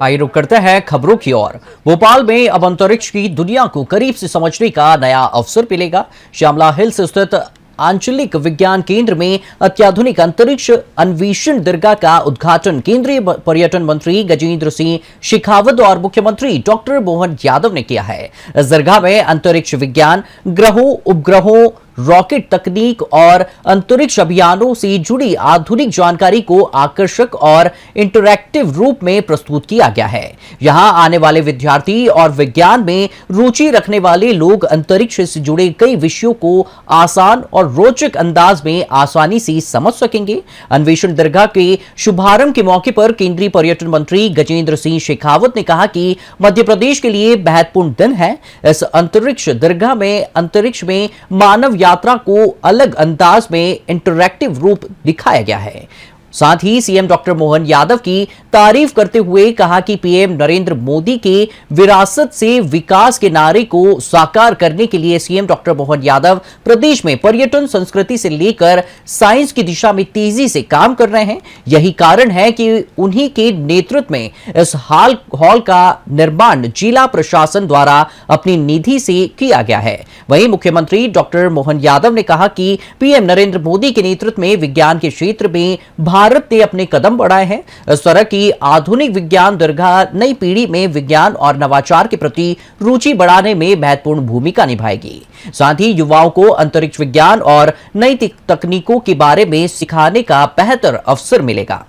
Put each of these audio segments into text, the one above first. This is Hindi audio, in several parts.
आइए रुक करते हैं खबरों की ओर। भोपाल में अब अंतरिक्ष की दुनिया को करीब से समझने का नया अवसर मिलेगा। श्यामला हिल्स स्थित आंचलिक विज्ञान केंद्र में अत्याधुनिक अंतरिक्ष अन्वेषण दीर्घा का उद्घाटन केंद्रीय पर्यटन मंत्री गजेंद्र सिंह शेखावत और मुख्यमंत्री डॉक्टर मोहन यादव ने किया है। इस दीर्घा में अंतरिक्ष विज्ञान, ग्रहों, उपग्रहों, रॉकेट तकनीक और अंतरिक्ष अभियानों से जुड़ी आधुनिक जानकारी को आकर्षक और इंटरैक्टिव रूप में प्रस्तुत किया गया है। यहां आने वाले विद्यार्थी और विज्ञान में रुचि रखने वाले लोग अंतरिक्ष से जुड़े कई विषयों को आसान और रोचक अंदाज में आसानी से समझ सकेंगे। अन्वेषण दीर्घा के शुभारंभ के मौके पर केंद्रीय पर्यटन मंत्री गजेंद्र सिंह शेखावत ने कहा कि मध्य प्रदेश के लिए महत्वपूर्ण दिन है। इस अंतरिक्ष दीर्घा में अंतरिक्ष में मानव यात्रा को अलग अंदाज में इंटरैक्टिव रूप दिखाया गया है। साथ ही सीएम डॉक्टर मोहन यादव की तारीफ करते हुए कहा कि पीएम नरेंद्र मोदी के विरासत से विकास के नारे को साकार करने के लिए सीएम डॉक्टर मोहन यादव प्रदेश में पर्यटन, संस्कृति से लेकर साइंस की दिशा में तेजी से काम कर रहे हैं। यही कारण है कि उन्हीं के नेतृत्व में इस हॉल का निर्माण जिला प्रशासन द्वारा अपनी निधि से किया गया है। वहीं मुख्यमंत्री डॉक्टर मोहन यादव ने कहा कि पीएम नरेंद्र मोदी के नेतृत्व में विज्ञान के क्षेत्र में भारत ने अपने कदम बढ़ाए हैं। इस तरह की आधुनिक विज्ञान दीर्घा नई पीढ़ी में विज्ञान और नवाचार के प्रति रुचि बढ़ाने में महत्वपूर्ण भूमिका निभाएगी। साथ ही युवाओं को अंतरिक्ष विज्ञान और नई तकनीकों के बारे में सिखाने का बेहतर अवसर मिलेगा।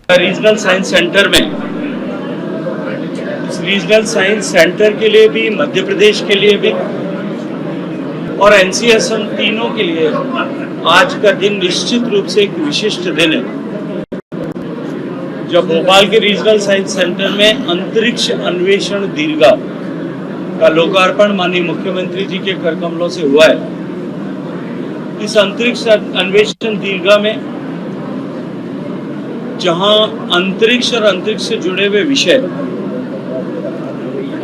रीजनल साइंस सेंटर में, इस रीजनल साइंस सेंटर के लिए भी, मध्य प्रदेश के लिए भी और एनसीएसएम तीनों के लिए आज का दिन निश्चित रूप से एक विशिष्ट दिन है, जब भोपाल के रीजनल साइंस सेंटर में अंतरिक्ष अन्वेषण दीर्घा का लोकार्पण माननीय मुख्यमंत्री जी के कर कमलों से हुआ है। इस अंतरिक्ष अन्वेषण दीर्घा में जहां अंतरिक्ष और अंतरिक्ष से जुड़े हुए विषय,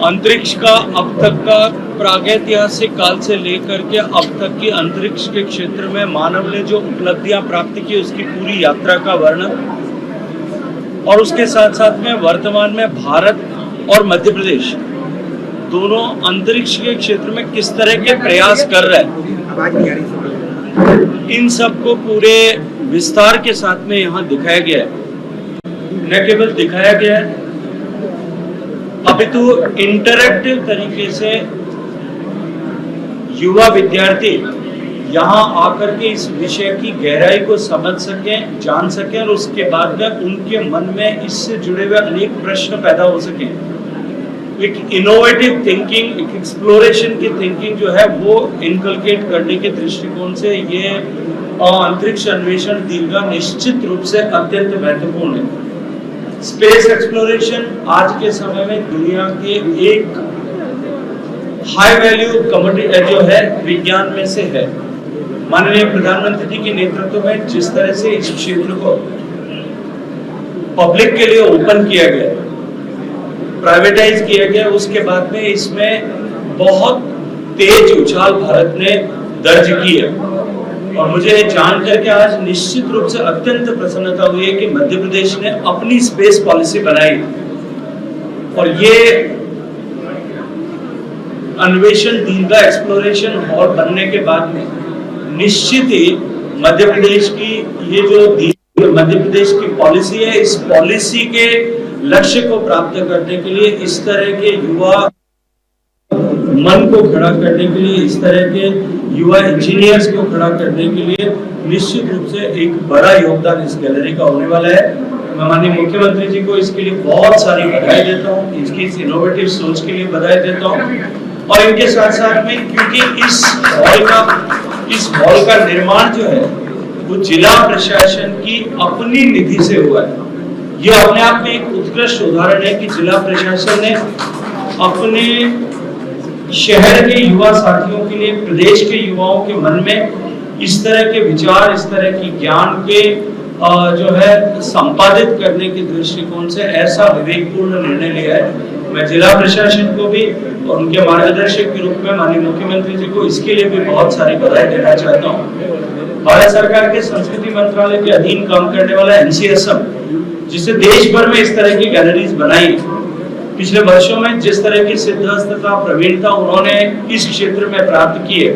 अंतरिक्ष का अब तक का प्रागैतिहासिक काल से लेकर के अब तक की अंतरिक्ष के क्षेत्र में मानव ने जो उपलब्धियां प्राप्त की उसकी पूरी यात्रा का वर्णन, और उसके साथ साथ में वर्तमान में भारत और मध्य प्रदेश दोनों अंतरिक्ष के क्षेत्र में किस तरह के प्रयास कर रहे हैं, इन सब को पूरे विस्तार के साथ में यहाँ दिखाया गया है। न केवल दिखाया गया है, अभी तो इंटरैक्टिव तरीके से युवा विद्यार्थी यहाँ आकर के इस विषय की गहराई को समझ सकें, जान सकें और उसके बाद में उनके मन में इससे जुड़े हुए अनेक प्रश्न पैदा हो सकें। एक इनोवेटिव थिंकिंग, एक एक्सप्लोरेशन की थिंकिंग जो है वो इनकलकेट करने के दृष्टिकोण से ये अंतरिक्ष अन्वेषण दीर्घा निश्चित रूप से अत्यंत महत्वपूर्ण है। स्पेस एक्सप्लोरेशन आज के समय में दुनिया के एक हाई वैल्यू कमोडिटी जो है विज्ञान में से है। माननीय प्रधानमंत्री जी के नेतृत्व में जिस तरह से इस क्षेत्र को पब्लिक के लिए ओपन किया गया, प्राइवेटाइज किया गया, उसके बाद में इसमें बहुत तेज उछाल भारत ने दर्ज की है। और मुझे जान करके आज निश्चित रूप से अत्यंत प्रसन्नता हुई है कि मध्य प्रदेश ने अपनी स्पेस पॉलिसी बनाई और ये अन्वेषण दीर्घा एक्सप्लोरेशन हॉल बनने के बाद में निश्चित ही मध्य प्रदेश की ये जो मध्य प्रदेश की पॉलिसी है, इस पॉलिसी के लक्ष्य को प्राप्त करने के लिए, इस तरह के युवा मन को खड़ा करने के लिए, इस तरह के युवा इंजीनियर्स को खड़ा करने के लिए निश्चित रूप से एक बड़ा योगदान इस गैलरी का होने वाला है। मैं माननीय मुख्यमंत्री जी को इसके लिए बहुत सारी बधाई देता हूँ, इसकी इस इनोवेटिव सोच के लिए बधाई देता हूँ। और इनके साथ साथ में क्योंकि इस हॉल का निर्माण जो है वो जिला प्रशासन की अपनी निधि से हुआ है। यह अपने आप में एक उत्कृष्ट उदाहरण है कि जिला प्रशासन ने अपने शहर के युवा साथियों के लिए, प्रदेश के युवाओं के मन में इस तरह के विचार, इस तरह की ज्ञान के जो है संपादित करने के दृष्टिकोण से ऐसा विवेकपूर्ण निर्णय लिया है। मैं जिला प्रशासन को भी और उनके मार्गदर्शक के रूप में माननीय मुख्यमंत्री जी को इसके लिए भी बहुत सारी बधाई देना चाहता हूँ। भारत सरकार के संस्कृति मंत्रालय के अधीन काम करने वाला एनसीएसएम जिससे देश भर में इस तरह की गैलरीज बनाई। पिछले वर्षों में जिस तरह की सिद्धहस्तता प्रवीणता उन्होंने इस क्षेत्र में प्राप्त की है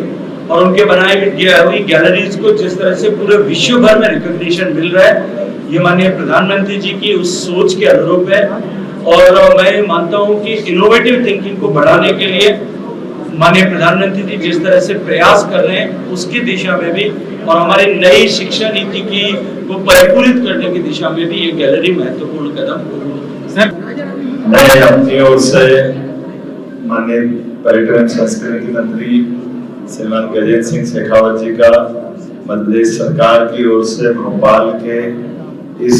और उनके बनाए हुई गैलरीज को जिस तरह से पूरे विश्व भर में रिकॉग्निशन मिल रहा है, ये माननीय प्रधानमंत्री जी की उस सोच के अनुरूप है। और मैं मानता हूं कि इनोवेटिव थिंकिंग को बढ़ाने के लिए माननीय प्रधानमंत्री जी जिस तरह से प्रयास कर रहे हैं उसकी दिशा में भी और हमारी नई शिक्षा नीति को परिपूरित करने की दिशा में भी ये गैलरी महत्वपूर्ण कदम होगी। मैं अपनी ओर से माननीय पर्यटन संस्कृति मंत्री श्रीमान गजेंद्र सिंह शेखावत जी का मध्य प्रदेश सरकार की ओर से भोपाल के इस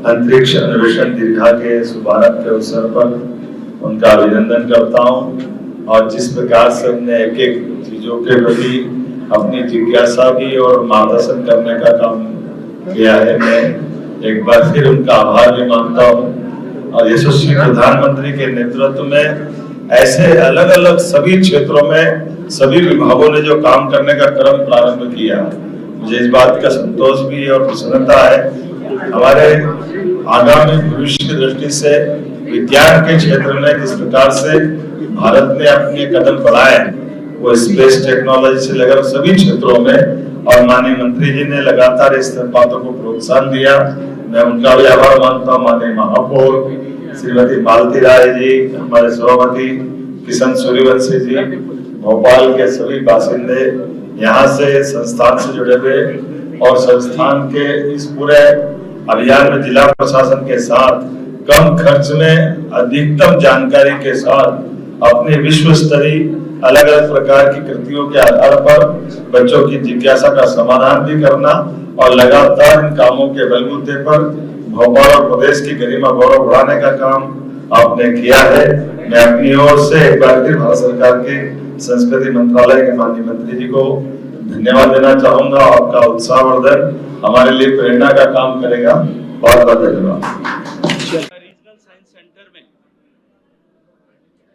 अंतरिक्ष अन्वेषण दीर्घा के शुभारंभ के अवसर पर उनका अभिनंदन करता हूं। और जिस प्रकार से हमने एक एक चीजों के प्रति अपनी जिज्ञासा भी और मार्गदर्शन करने का काम किया है, मैं एक बार फिर उनका आभार भी मानता हूं। और यशस्वी प्रधानमंत्री के नेतृत्व में ऐसे अलग अलग सभी क्षेत्रों में सभी विभागों ने जो काम करने का क्रम प्रारंभ किया, मुझे इस बात का संतोष भी और प्रसन्नता है। हमारे आगामी भविष्य की दृष्टि से विज्ञान के क्षेत्र में जिस प्रकार से भारत ने अपने कदम बढ़ाए, वो स्पेस टेक्नोलॉजी से लेकर सभी क्षेत्रों में, और माननीय मंत्री जी ने लगातार इस बातों को प्रोत्साहन दिया, मैं उनका भी आभार मानता हूँ। माननीय महापौर श्रीमती मालती राय जी, हमारे सभापति किशन सूर्यवंशी जी, भोपाल के सभी बासिंदे, यहाँ से संस्थान से जुड़े हुए और संस्थान के इस पूरे अभियान में जिला प्रशासन के साथ कम खर्च में अधिकतम जानकारी के साथ अपने विश्व स्तरीय अलग अलग प्रकार की कृतियों के आधार पर बच्चों की जिज्ञासा का समाधान भी करना और लगातार इन कामों के बलबूते पर भोपाल और प्रदेश की गरिमा गौरव बढ़ाने का काम आपने किया है। मैं अपनी ओर से एक बार फिर भारत सरकार के संस्कृति मंत्रालय के माननीय मंत्री जी को धन्यवाद देना चाहूंगा। आपका उत्साहवर्धन हमारे लिए प्रेरणा का काम करेगा। बहुत बहुत धन्यवाद।